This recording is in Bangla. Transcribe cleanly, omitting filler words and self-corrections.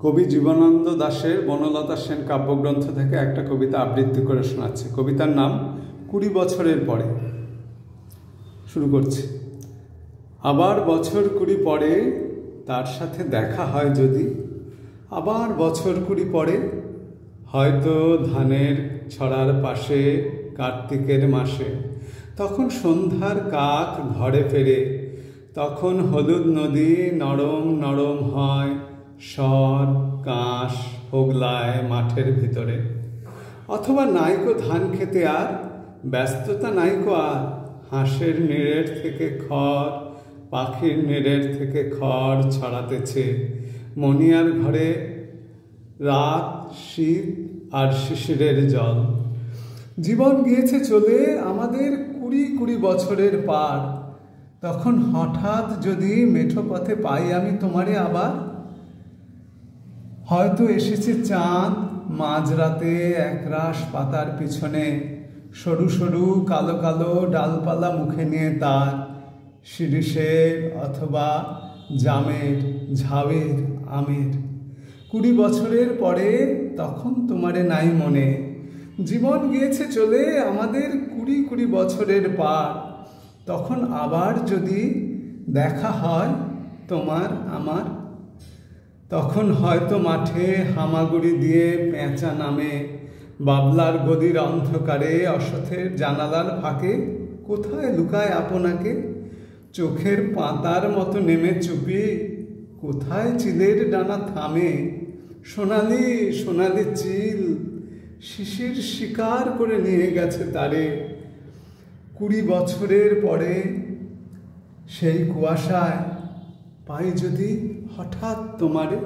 কবি জীবনানন্দ দাশের বনলতা সেন কাব্যগ্রন্থ থেকে একটা কবিতা আবৃত্তি করে শোনাচ্ছে। কবিতার নাম 20 বছরের পরে। শুরু করছি। আবার বছর 20 পরে তার সাথে দেখা হয় যদি, আবার বছর 20 পরে হয়তো ধানের ছড়ার পাশে কার্তিকের মাসে, তখন সন্ধ্যার কাক ঘরে ফেরে, তখন হলুদ নদী নরম নরম হয়, স্বর কাঁস হোগলায় মাঠের ভিতরে। অথবা নাইকো ধান খেতে আর ব্যস্ততা নাইকো আর, হাঁসের নিড়ের থেকে খড়, পাখির নিড়ের থেকে খড় ছড়াতেছে মনিয়ার ঘরে রাত, শীত আর শিশিরের জল। জীবন গিয়েছে চলে আমাদের 20 বছরের পার, তখন হঠাৎ যদি মেঠো পথে পাই আমি তোমারে আবার, হয়তো এসেছে চাঁদ মাঝরাতে একরাশ পাতার পিছনে, সরু সরু কালো কালো ডালপালা মুখে নিয়ে তার, শিরিষের অথবা জামের ঝাউয়ের আমের। 20 বছরের পরে তখন তোমারে নাই মনে, জীবন গিয়েছে চলে আমাদের 20 বছরের পার, তখন আবার যদি দেখা হয় তোমার আমার, তখন হয়তো মাঠে হামাগুড়ি দিয়ে পেঁচা নামে, বাবলার গদির অন্ধকারে অসথের জানালার ফাঁকে কোথায় লুকায় আপনাকে, চোখের পাতার মতো নেমে চুপি কোথায় চিলের ডানা থামে, সোনালি সোনালি চিল শিশির শিকার করে নিয়ে গেছে তারে। 20 বছরের পরে সেই কুয়াশায় পাই যদি হঠাৎ তোমারে।